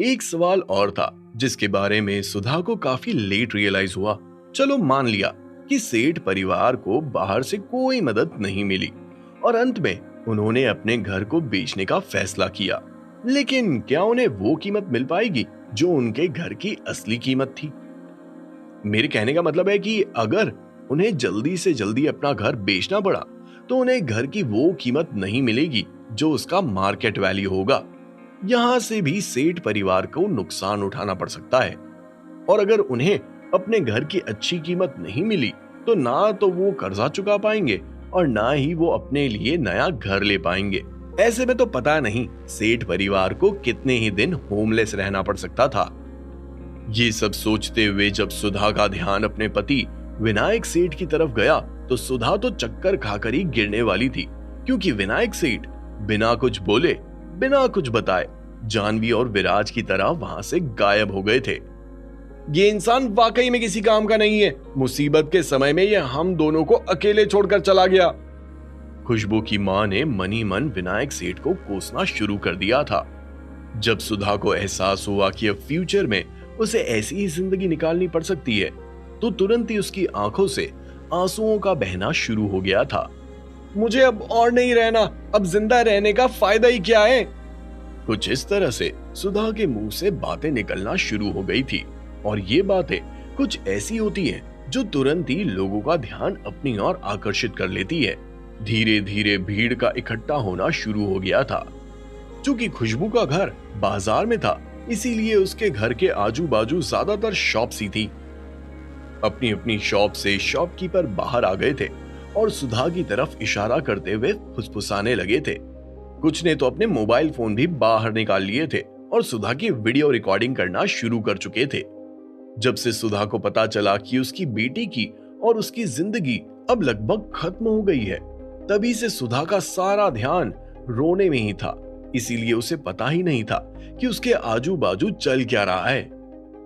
एक सवाल और था जिसके बारे में सुधा को काफी लेट रियलाइज हुआ। चलो मान लिया कि सेठ परिवार को बाहर से कोई मदद नहीं मिली और अंत में उन्होंने अपने घर को बेचने का फैसला किया, लेकिन क्या उन्हें वो कीमत मिल पाएगी जो उनके घर की असली कीमत थी? मेरे कहने का मतलब है कि अगर उन्हें जल्दी से जल्दी अपना घर बेचना पड़ा तो उन्हें घर की वो कीमत नहीं मिलेगी जो उसका मार्केट वैल्यू होगा। यहां से भी सेठ परिवार को नुकसान उठाना पड़ सकता है। और अगर उन्हें अपने घर की अच्छी कीमत नहीं मिली तो ना तो वो कर्जा चुका पाएंगे और ना ही वो अपने लिए नया घर ले पाएंगे। ऐसे में तो पता नहीं सेठ परिवार को कितने ही दिन होमलेस रहना पड़ सकता था। ये सब सोचते हुए जब सुधा का ध्यान अपने पति विनायक सेठ की तरफ गया तो सुधा तो चक्कर खाकर ही गिरने वाली थी, क्योंकि विनायक सेठ बिना कुछ बोले, बिना कुछ बताए जानवी और विराज की तरह वहां से गायब हो गए थे। ये इंसान वाकई में किसी काम का नहीं है। मुसीबत के समय में ये हम दोनों को अकेले छोड़कर चला गया। खुशबू की मां ने मनी मन विनायक सेठ को कोसना शुरू कर दिया था। जब सुधा को एहसास हुआ कि अब फ्यूचर में उसे ऐसी ही जिंदगी निकालनी पड़ सकती है तो तुरंत ही उसकी आंखों से आंसुओं का बहना शुरू हो गया था। मुझे अब और नहीं रहना, अब जिंदा रहने का फायदा ही क्या है? कुछ इस तरह से सुधा के मुंह से बातें निकलना शुरू हो गई थी और ये बातें कुछ ऐसी होती हैं जो तुरंत ही लोगों का ध्यान अपनी ओर आकर्षित कर लेती है। धीरे धीरे भीड़ का इकट्ठा होना शुरू हो गया था। चूंकि खुशबू का घर बाजार में था, इसीलिए उसके घर के आजू बाजू ज्यादातर शॉप्स ही थी। अपनी अपनी शॉप से शॉपकीपर बाहर आ गए थे और सुधा की तरफ इशारा करते हुए फुसफुसाने लगे थे। कुछ ने तो अपने मोबाइल फोन भी बाहर निकाल लिए थे और सुधा की वीडियो रिकॉर्डिंग करना शुरू कर चुके थे। जब से सुधा को पता चला कि उसकी बेटी की और उसकी जिंदगी अब लगभग खत्म हो गई है, तभी से सुधा का सारा ध्यान रोने में ही था। इसीलिए उसे पता ही नहीं था कि उसके आजू बाजू चल क्या रहा है।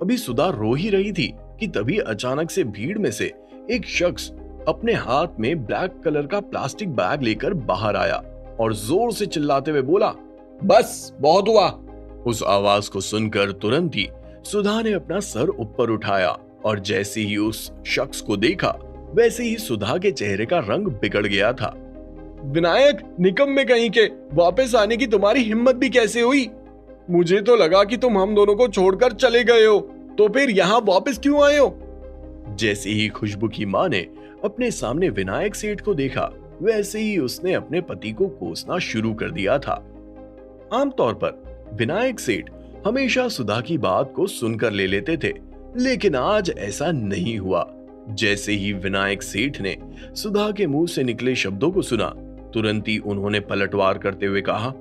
अभी सुधा रो ही रही थी कि तभी अचानक से भीड़ में से एक शख्स अपने हाथ में ब्लैक कलर का प्लास्टिक बैग लेकर बाहर आया और जोर से चिल्लाते हुए बोला, बस बहुत हुआ। उस आवाज को सुनकर तुरंत ही सुधा ने अपना सर ऊपर उठाया और जैसे ही उस शख्स को देखा वैसे ही सुधा के चेहरे का रंग बिगड़ गया था। विनायक, निकम्मे कहीं के, वापस आने की तुम्हारी हिम्मत भी कैसे हुई? मुझे तो लगा कि तुम हम दोनों को छोड़कर चले गए हो, तो फिर यहाँ वापस क्यों आए हो? जैसे ही खुशबू की मां ने अपने सामने विनायक सेठ को देखा वैसे ही उसने अपने पति को कोसना शुरू कर दिया था। आमतौर पर विनायक सेठ हमेशा सुधा की बात को सुनकर ले लेते थे, लेकिन आज ऐसा नहीं हुआ। जैसे ही विनायक सेठ ने सुधा के मुंह से निकले शब्दों को सुना, तुरंत ही उन्होंने पलटवार करते हुए कहा,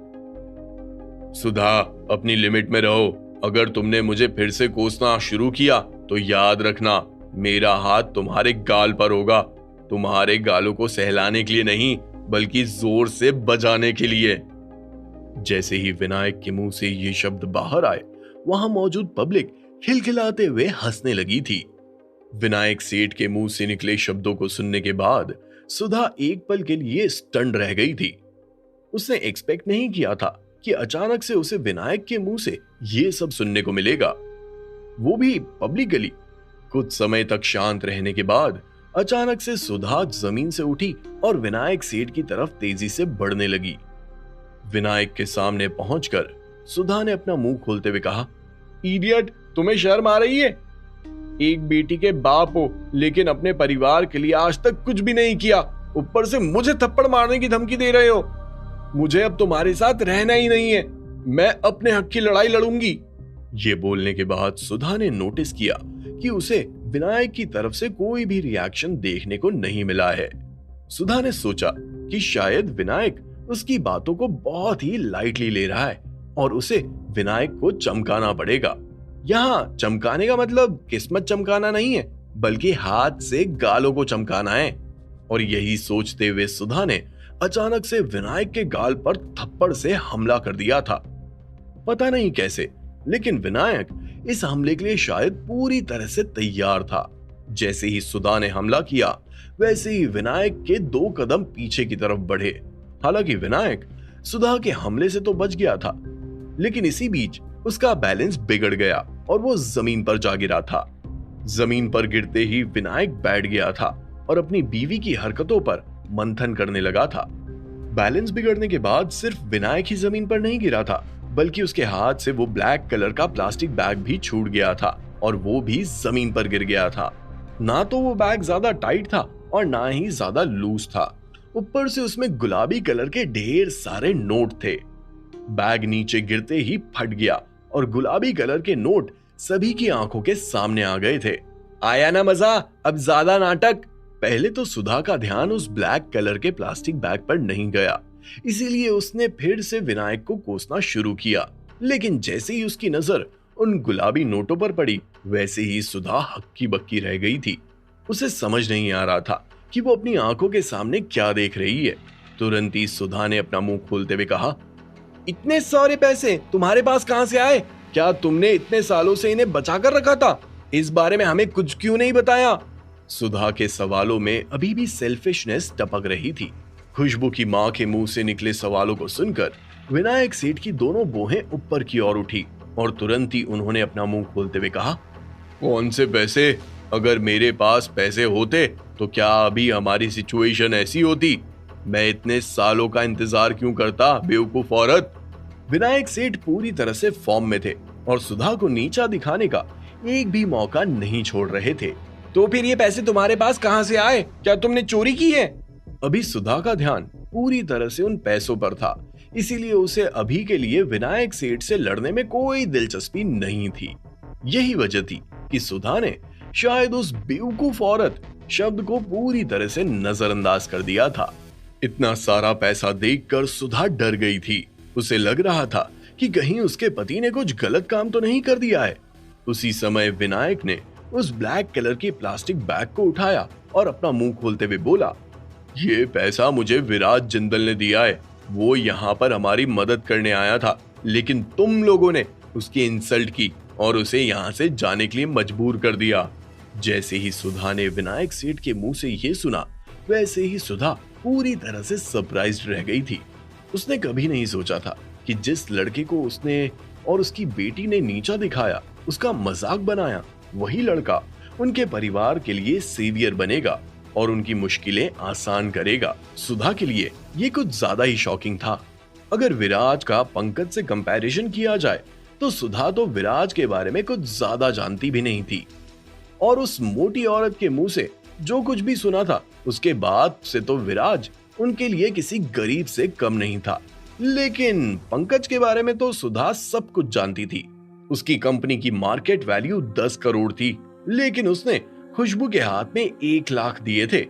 सुधा, अपनी लिमिट में रहो। अगर तुमने मुझे फिर से कोसना शुरू किया तो याद रखना, मेरा हाथ तुम्हारे गाल पर होगा। तुम्हारे गालों को सहलाने के लिए नहीं, बल्कि जोर से बजाने के लिए। जैसे ही विनायक के मुंह से ये शब्द बाहर आए, वहां मौजूद पब्लिक खिलखिलाते हुए हंसने लगी थी। विनायक सेठ के मुंह से निकले शब्दों को सुनने के बाद सुधा एक पल के लिए स्टन रह गई थी। उसने एक्सपेक्ट नहीं किया था कि अचानक से उसे विनायक के मुंह से ये सब सुनने को मिलेगा, वो भी पब्लिकली। कुछ समय तक शांत रहने के बाद अचानक से सुधा जमीन से उठी और विनायक सेठ की तरफ तेजी से बढ़ने लगी। विनायक के सामने पहुंचकर सुधा ने अपना मुंह खोलते हुए कहा, इडियट, तुम्हें शर्म आ रही है? एक बेटी के बाप हो, लेकिन अपने परिवार के लिए आज तक कुछ भी नहीं किया, ऊपर से मुझे थप्पड़ मारने की धमकी दे रहे हो। मुझे अब तुम्हारे साथ रहना ही नहीं है, मैं अपने हक की लड़ाई लड़ूंगी। ये बोलने के बाद सुधा ने नोटिस किया कि उसे विनायक की तरफ से कोई भी रिएक्शन देखने को नहीं मिला है। सुधा ने सोचा कि शायद विनायक उसकी बातों को बहुत ही लाइटली ले रहा है और उसे विनायक को चमकाना पड़ेगा। यहाँ चमकाने का मतलब किस्मत चमकाना नहीं है, बल्कि हाथ से गालों को चमकाना है। और यही सोचते हुए सुधा ने अचानक से विनायक के गाल पर थप्पड़ से हमला कर दिया था। पता नहीं कैसे, लेकिन विनायक इस हमले के लिए शायद पूरी तरह से तैयार था। जैसे ही सुधा ने हमला किया वैसे ही विनायक के 2 कदम पीछे की तरफ बढ़े। हालांकि विनायक सुधा के हमले से तो बच गया था, लेकिन इसी बीच उसका बैलेंस बिगड़ गया और वो जमीन पर जा गिरा था। जमीन पर गिरते ही विनायक बैठ गया था और अपनी बीवी की हरकतों पर मंथन करने लगा था। बैलेंस बिगड़ने के बाद सिर्फ विनायक ही जमीन पर नहीं गिरा था, बल्कि उसके हाथ से वो ब्लैक कलर का प्लास्टिक बैग भी छूट गया था और वो भी जमीन पर गिर गया था। ना तो वो बैग ज्यादा टाइट था और ना ही ज्यादा लूज था। ऊपर से उसमें गुलाबी कलर के ढेर सारे नोट थे। बैग नीचे गिरते ही फट गया और गुलाबी कलर के नोट सभी की आंखों के सामने आ गए थे। आया ना मजा, अब ज्यादा नाटक। पहले तो सुधा का ध्यान उस ब्लैक कलर के प्लास्टिक बैग पर नहीं गया, इसीलिए उसने फिर से विनायक को कोसना शुरू किया। लेकिन जैसे ही उसकी नजर उन गुलाबी नोटों पर पड़ी, वैसे ही सुधा हक्की बक्की रह गई थी। उसे समझ नहीं आ रहा था कि वो अपनी आंखों के सामने क्या देख रही है। तुरंत ही सुधा ने अपना मुंह खोलते हुए कहा, इतने सारे पैसे तुम्हारे पास कहां से आए? क्या तुमने इतने सालों से इन्हें बचा कर रखा था? इस बारे में हमें कुछ क्यों नहीं बताया? सुधा के सवालों में अभी भी सेल्फिशनेस टपक रही थी। खुशबू की मां के मुंह से निकले सवालों को सुनकर विनायक सेठ की दोनों भौहें ऊपर की ओर उठी और तुरंत ही उन्होंने अपना मुंह खोलते हुए कहा, कौन से पैसे? अगर मेरे पास पैसे होते तो क्या अभी हमारी सिचुएशन ऐसी होती? मैं इतने सालों का इंतजार क्यों करता, बेवकूफ औरत। विनायक सेठ पूरी तरह से फॉर्म में थे और सुधा को नीचा दिखाने का एक भी मौका नहीं छोड़ रहे थे। तो फिर ये पैसे तुम्हारे पास कहां से आए? क्या तुमने चोरी की है? अभी सुधा का ध्यान पूरी तरह से उन पैसों पर था, इसीलिए उसे अभी के लिए विनायक सेठ से लड़ने में कोई दिलचस्पी नहीं थी। यही वजह थी कि सुधा ने शायद उस बेवकूफ औरत शब्द को पूरी तरह से नजरअंदाज कर दिया था। इतना सारा पैसा देखकर सुधा डर गई थी। उसे लग रहा था कि कहीं उसके पति ने कुछ गलत काम तो नहीं कर दिया है। उसी समय विनायक ने उस ब्लैक कलर की प्लास्टिक बैग को उठाया और अपना मुंह खोलते हुए बोला, ये पैसा मुझे विराज जिंदल ने दिया है। वो यहाँ पर हमारी मदद करने आया था, लेकिन तुम लोगों ने उसकी इंसल्ट की और उसे यहाँ से जाने के लिए मजबूर कर दिया। जैसे ही सुधा ने विनायक सेठ के मुंह से ये सुना, वैसे ही सुधा पूरी तरह से सरप्राइज्ड रह गई थी। उसने कभी नहीं सोचा था कि जिस लड़के को उसने और उसकी बेटी ने नीचा दिखाया, उसका मजाक बनाया, वही लड़का उनके परिवार के लिए सेवियर बनेगा और उनकी मुश्किलें आसान करेगा। सुधा के लिए ये कुछ ज्यादा ही शॉकिंग था। अगर विराज का पंकज से कंपैरिजन किया जाए तो सुधा तो विराज के बारे में कुछ ज्यादा जानती भी नहीं थी और उस मोटी औरत के मुंह से जो कुछ भी सुना था, उसके बाद से तो विराज उनके लिए किसी गरीब से कम नहीं था। लेकिन पंकज के बारे में तो सुधा सब कुछ जानती थी। उसकी कंपनी की मार्केट वैल्यू 10 करोड़ थी, लेकिन उसने खुशबू के हाथ में 1 लाख दिए थे।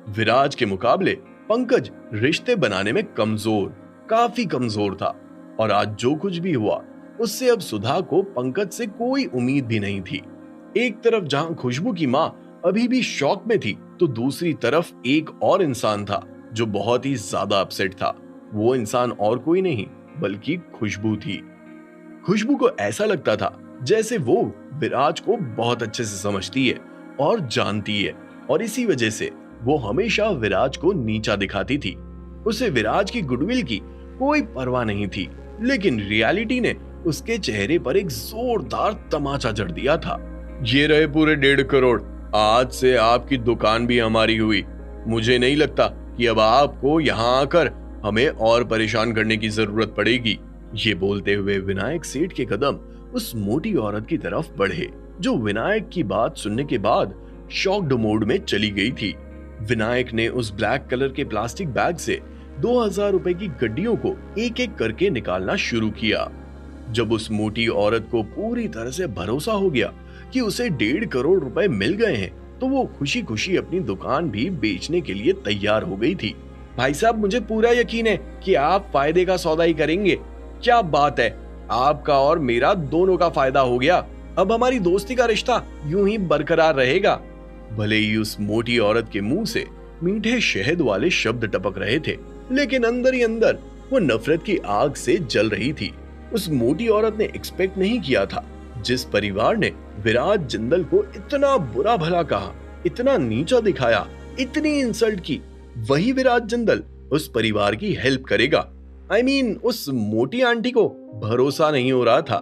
विराज के मुकाबले पंकज रिश्ते बनाने में काफी कमजोर था और आज जो कुछ भी हुआ उससे अब सुधा को पंकज से कोई उम्मीद भी नहीं थी। एक तरफ जहां खुशबू की मां अभी भी शॉक में थी, तो दूसरी तरफ एक और इंसान था जो बहुत ही ज्यादा अपसेट था। वो इंसान और कोई नहीं बल्कि खुशबू थी। खुशबू को ऐसा लगता था जैसे वो विराज को बहुत अच्छे से समझती है और जानती है और इसी वजह से वो हमेशा विराज को नीचा दिखाती थी। उसे विराज की गुडविल की कोई परवाह नहीं थी, लेकिन रियलिटी ने उसके चेहरे पर एक जोरदार तमाचा जड़ दिया था। ये रहे पूरे 1.5 करोड़। आज से आपकी दुकान भी हमारी हुई। मुझे नहीं लगता कि अब आपको यहाँ आकर हमें और परेशान करने की जरूरत पड़ेगी। ये बोलते हुए विनायक सेठ के कदम उस मोटी औरत की तरफ बढ़े, जो विनायक की बात सुनने के बाद शॉक्ड मोड में चली गई थी। विनायक ने उस ब्लैक कलर के प्लास्टिक बैग से 2000 रुपए की गड्डियों को एक एक करके निकालना शुरू किया। जब उस मोटी औरत को पूरी तरह से भरोसा हो गया कि उसे 1.5 करोड़ रुपए मिल गए हैं, तो वो खुशी खुशी अपनी दुकान भी बेचने के लिए तैयार हो गई थी। भाई साहब, मुझे पूरा यकीन है कि आप फायदे का सौदा ही करेंगे। क्या बात है, आपका और मेरा दोनों का फायदा हो गया। अब हमारी दोस्ती का रिश्ता यूं ही बरकरार रहेगा। भले ही उस मोटी औरत के मुंह से मीठे शहद वाले शब्द टपक रहे थे, लेकिन अंदर ही अंदर वो नफरत की आग से जल रही थी। उस मोटी औरत ने एक्सपेक्ट नहीं किया था, जिस परिवार ने विराज जिंदल को इतना बुरा भला कहा, इतना नीचा दिखाया, इतनी इंसल्ट की, वही विराज जिंदल उस परिवार की हेल्प करेगा। I mean, उस मोटी आंटी को भरोसा नहीं हो रहा था।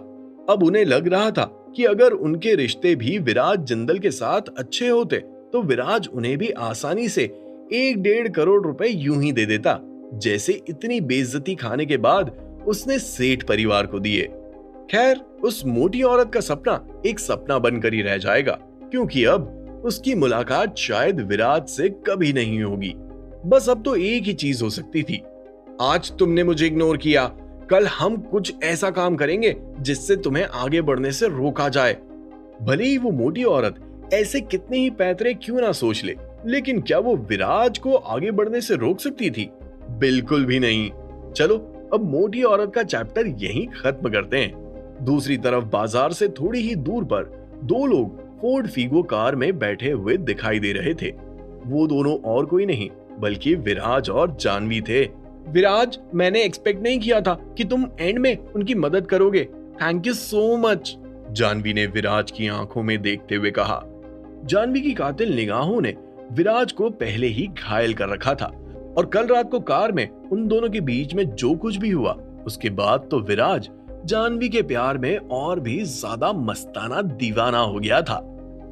अब उन्हें लग रहा था कि अगर उनके रिश्ते भी विराज जिंदल के साथ अच्छे होते तो विराज उन्हें भी आसानी से 1-1.5 करोड़ रुपए यूं ही दे देता, जैसे इतनी बेइज्जती खाने के बाद उसने सेठ परिवार को दिए। खैर, उस मोटी औरत का सपना एक सपना बनकर ही रह जाएगा, क्योंकि अब उसकी मुलाकात शायद विराज से कभी नहीं होगी। बस अब तो एक ही चीज हो सकती थी, आज तुमने मुझे इग्नोर किया, कल हम कुछ ऐसा काम करेंगे जिससे तुम्हें आगे बढ़ने से रोका जाए। भले ही वो मोटी औरत ऐसे कितने ही पैतरे क्यों ना सोच ले, लेकिन क्या वो विराज को आगे बढ़ने से रोक सकती थी? बिल्कुल भी नहीं। चलो अब मोटी औरत का चैप्टर यहीं खत्म करते हैं। दूसरी तरफ बाजार से थोड़ी ही दूर पर दो लोग फोर्ड फीगो कार में बैठे हुए दिखाई दे रहे थे। वो दोनों और कोई नहीं बल्कि विराज और जानवी थे। विराज, मैंने एक्सपेक्ट नहीं किया था कि तुम एंड में उनकी मदद करोगे। Thank you so much, Janvi ने विराज की आंखों में देखते हुए कहा। जानवी की कातिल निगाहों ने विराज को पहले ही घायल कर रखा था, और कल रात को कार में उन दोनों के बीच में जो कुछ भी हुआ उसके बाद तो विराज जानवी के प्यार में और भी ज्यादा मस्ताना दीवाना हो गया था।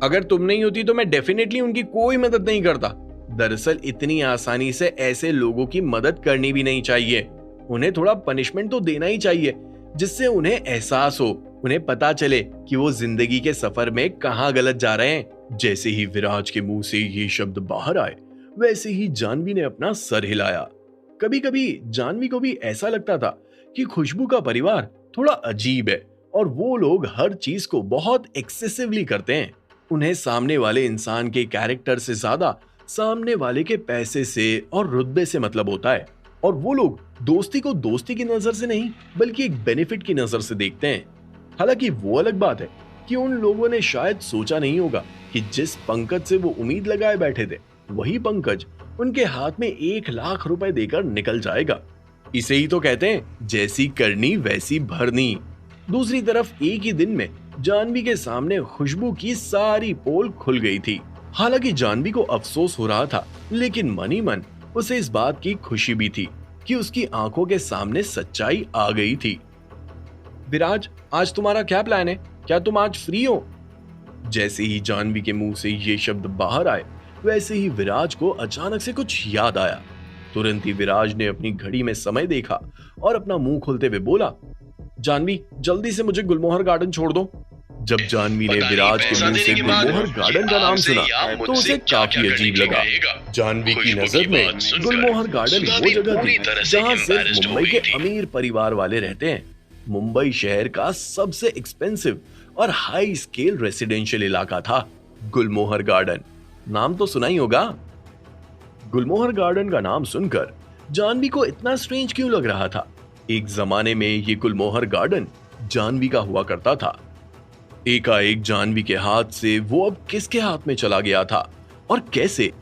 अगर तुम नहीं होती तो मैं डेफिनेटली उनकी कोई मदद नहीं करता। दरअसल इतनी आसानी से ऐसे लोगों की मदद करनी भी नहीं चाहिए। उन्हें थोड़ा पनिशमेंट तो देना ही चाहिए, जिससे उन्हें एहसास हो, उन्हें पता चले कि वो जिंदगी के सफर में कहां गलत जा रहे हैं। जैसे ही विराज के मुंह से ये शब्द बाहर आए, वैसे ही जानवी ने अपना सर हिलाया। कभी कभी जानवी को भी ऐसा लगता था कि खुशबू का परिवार थोड़ा अजीब है और वो लोग हर चीज को बहुत एक्सेसिवली करते हैं। उन्हें सामने वाले इंसान के कैरेक्टर से ज्यादा सामने वाले के पैसे से और रुतबे से मतलब होता है, और वो लोग दोस्ती को दोस्ती की नजर से नहीं बल्कि एक बेनिफिट की नजर से देखते हैं। हालांकि वो अलग बात है कि उन लोगों ने शायद सोचा नहीं होगा कि जिस पंकज से वो उम्मीद लगाए बैठे थे वही पंकज उनके हाथ में 1 लाख रुपए देकर निकल जाएगा। इसे ही तो कहते हैं जैसी करनी वैसी भरनी। दूसरी तरफ एक ही दिन में जानवी के सामने खुशबू की सारी पोल खुल गई थी। हालांकि जानवी को अफसोस हो रहा था, लेकिन मन ही मन उसे इस बात की खुशी भी थी कि उसकी आंखों के सामने सच्चाई आ गई थी। विराज, आज तुम्हारा क्या प्लान है? क्या तुम आज फ्री हो? जैसे ही जानवी के मुंह से ये शब्द बाहर आए, वैसे ही विराज को अचानक से कुछ याद आया। तुरंत ही विराज ने अपनी घड़ी में समय देखा और अपना मुंह खोलते हुए बोला, जानवी, जल्दी से मुझे गुलमोहर गार्डन छोड़ दो। जब जानवी ने विराज के मुंह से गुलमोहर गार्डन का नाम सुना तो उसे काफी अजीब लगा। जानवी की नजर में गुलमोहर गार्डन वो जगह थी जहां सिर्फ मुंबई के अमीर परिवार वाले रहते हैं। मुंबई शहर का सबसे एक्सपेंसिव और हाई स्केल रेसिडेंशियल इलाका था गुलमोहर गार्डन। नाम तो सुना ही होगा। गुलमोहर गार्डन का नाम सुनकर जानवी को इतना स्ट्रेंज क्यों लग रहा था? एक जमाने में ये गुलमोहर गार्डन जानवी का हुआ करता था। एकाएक जानवी के हाथ से वो अब किसके हाथ में चला गया था और कैसे?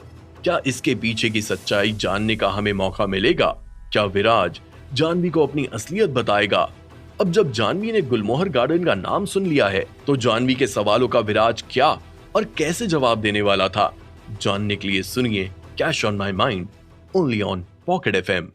क्या इसके पीछे की सच्चाई जानने का हमें मौका मिलेगा? क्या विराज जानवी को अपनी असलियत बताएगा? अब जब जानवी ने गुलमोहर गार्डन का नाम सुन लिया है तो जानवी के सवालों का विराज क्या और कैसे जवाब देने वाला था? जानने के लिए सुनिए cash on my mind, only on pocket FM।